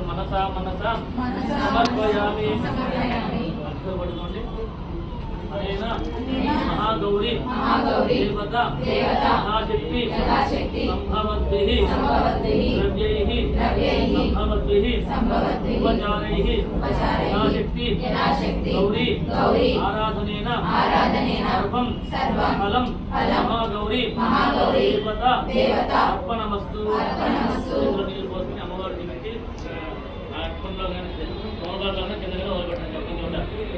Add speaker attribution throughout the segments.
Speaker 1: మనసా మనసా సమర్పయామి. అనేనా महागौरी देवता महाशक्ति संभवद्भिः द्रव्यैः संभवद्भिः उपचारैः यथाशक्ति गौरी आराधनेन सर्वं फलं महागौरी देवता अर्पणमस्तु. అమ్మవారి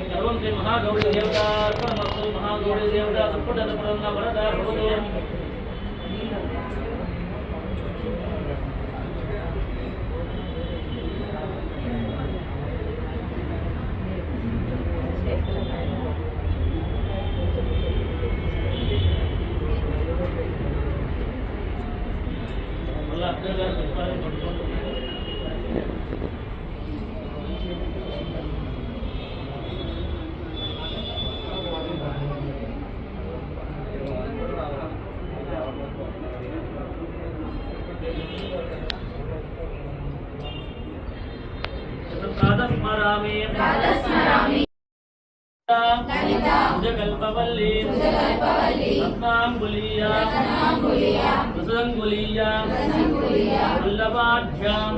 Speaker 1: सर्वं श्री महागौरी देवता अर्पणमस्तु. महागौरी देवता सत्पुटप्रसन्न वरदा भवतु. प्रातस्मरामि कल्पवल्ली रत्नांगुलीया रसंगुलीया वल्लभाढ्यां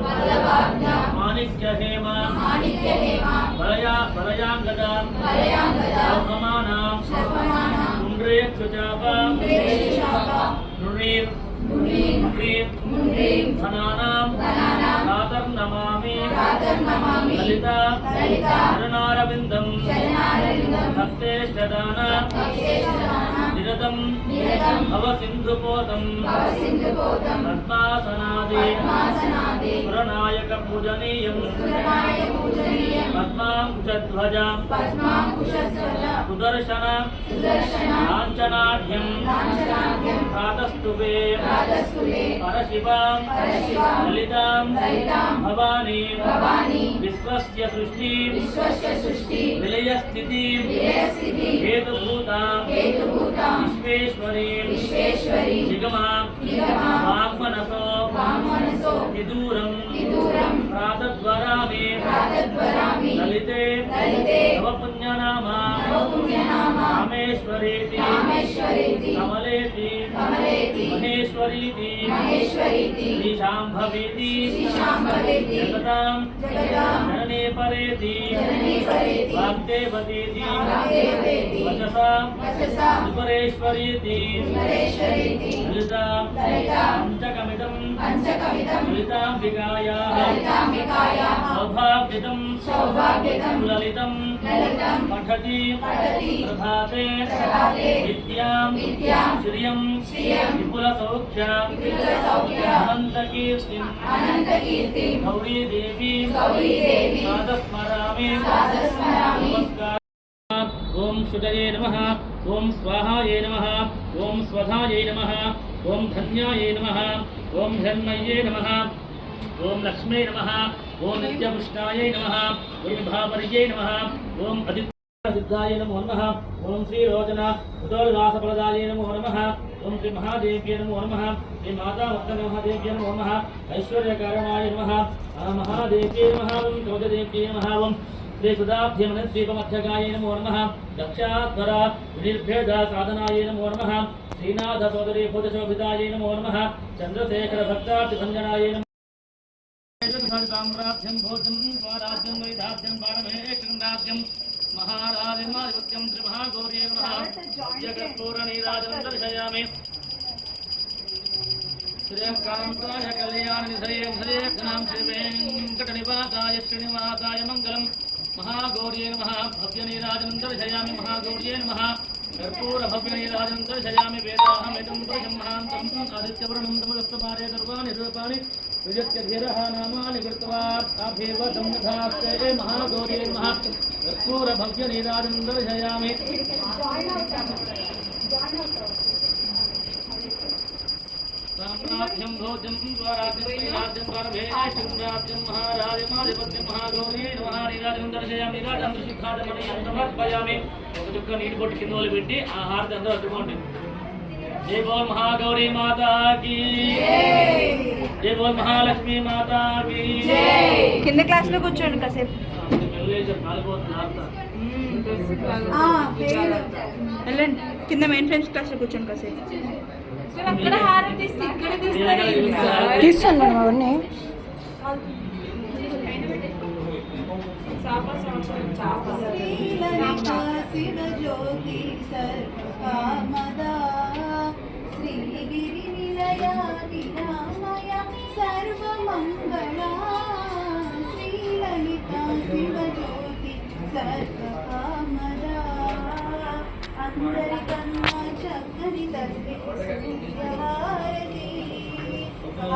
Speaker 1: माणिक्यहेमा वलयांगदां शोभमानां कुण्ड्रेक्षुचापां नृणीं धनानां प्रातर्नमामि ललिता चरणारविन्दं भक्तेष्टदाना निरतं भवसिन्धुपोतं पद्मासनादि पुरनायकपूजनीयं पद्माङ्कुशध्वजा सुदर्शन लाञ्छनाढ्यं प्रातस्तुभे परशिवां ललितां भवानी विश्वस्य सृष्टि विलयस्थिति हेतुभूतां विश्वेश्वरी निगमा वाङ्मनसो विदूरं प्रातद्वरामि ललिते तव पुण्यनामा रामेश्वरीति कमलेति महेश्वरीति श्रीशाम्भवीति जगतां जननी परेति वाग्देवतीति वचसां सुपरेश्वरीति ललिता पञ्चकमिदं ललिताम्बिकायाः सौभाग्यदं ललितं पठति प्रभाते विद्यां श्रियं विपुलसौख्य अनन्तकीर्तिं गौरी देवी प्रातस्मरामि. नमस्कार. ओम शुचये नमः. ओम स्वाहाये नमः. ओम स्वधाये नमः. ओम धन्याये नमः. ओम धन्मये नमः. ओम लक्ष्मे नमः. ओम नित्यपुष्टाये नमः. ओम भावर्ये नमः. ओम सिद्धाय नमो नमः. ओम श्री रोचना उदोल्लासप्रदाय नमो नमः. ओम श्री महादेव्ये नमो नमः. श्री माता महादेव्ये नमो नमः. ऐश्वर्यकारणाय नमः. महादेव्ये नमः. ओम चौददेव्ये नमः. ओम श्री सुधाब्ध्यमनद्वीपमध्यगाय नमो नमः. दक्षाध्वरा निर्भेद साधनाय नमो नमः. श्रीनाथ सोदरी भूतशोभिताय नमो नमः. चंद्रशेखर भक्तार्थिभञ्जनाय नमः. साम्राज्यं भोजं स्वाराज्यं वैधाभ्यं पारमेश्वराज्यं महाराजमादित्यं श्रीमहागौरी नमः. जगत्पूर्णनीराजं दर्शयामि. श्रीकान्ताय कल्याणनिधये हरेक्षणां श्रीवेङ्कटनिवासाय श्रीनिवासाय मङ्गलम्. महागौरी नमः. भव्यनीराजं दर्शयामि. महागौरी नमः. कर्पूरभव्यनीराजं दर्शयामि. वेदाहमिदं ब्रह्मान्तम् आदित्यवर्णं तमदस्तपारे सर्वाणि रूपाणि विजत्यधीरः नामानि कृत्वा ताभेवतं यथास्ते. महागौरी नमः. कर्पूरभव्यनीराजं दर्शयामि. साम्राज्यं भोजं द्वाराज्यं परमेश्वराज्यं महाराजमाधिपत्यं महागौरी नमः. नीराजं दर्शयामि. नीराजं शिखादमणिं समर्पयामि. ఒక చుక్క నీటి కొట్టి కింద వాళ్ళు పెట్టి ఆ హారతి అందరూ అడ్డుకోండి. जय बोल महागौरी माता की जय. बोल महालक्ष्मी माता की जय.
Speaker 2: కింద క్లాస్లో కూర్చోండి కాసేపు. వెళ్ళండి కింద మెయిన్ ఫ్రేమ్స్ క్లాస్లో కూర్చోండి కాసేపు. తీస్తాను మేడం అవన్నీ.
Speaker 3: శివజ్యోతి సర్వకామదా శ్రీగిరి నిలయా నిరామయ సర్వమంగళా శ్రీలలిత శివజ్యోతి సర్వకామదా అందరికన్నా చక్కని తల్లి సూర్యహారతి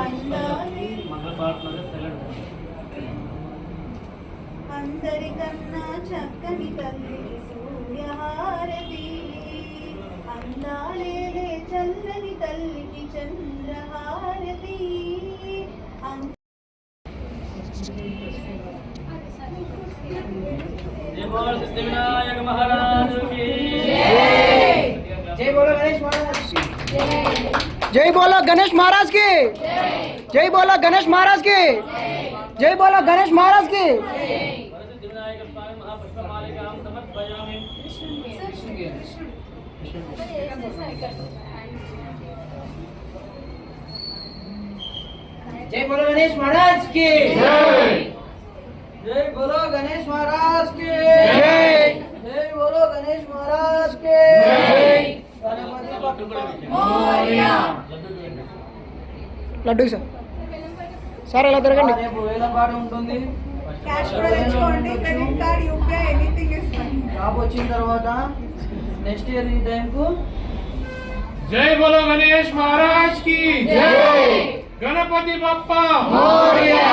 Speaker 3: అందాలి అందరికన్నా చక్కని తల్లి సూర్యహారతి అందాలే చల్లని తల్లికి చంద్రహారతి
Speaker 1: सिद्धिविनायक महाराज की
Speaker 4: जय बोलो गणेश महाराज की जय बोलो गणेश महाराज की जय बोलो गणेश महाराज की जय बोलो गणेश महाराज की
Speaker 1: सिद्धिविनायक स्वामी महापुष्पमालिकां समर्पयामि
Speaker 4: जय बोलो गणेश महाराज की जय बोलो गणेश महाराज की जय बोलो गणेश महाराज की లడ్డు సార్ ఎలా తిరగండి. రేపు వేలం పాట ఉంటుంది.
Speaker 3: క్యాష్ కూడా తెచ్చుకోండి, credit card, UPI anything is fine.
Speaker 4: Job వచ్చిన తర్వాత నెక్స్ట్ ఇయర్ ఈ టైంకు
Speaker 5: जय बोलो गणेश महाराज की जय। गणपति बप्पा मोरया।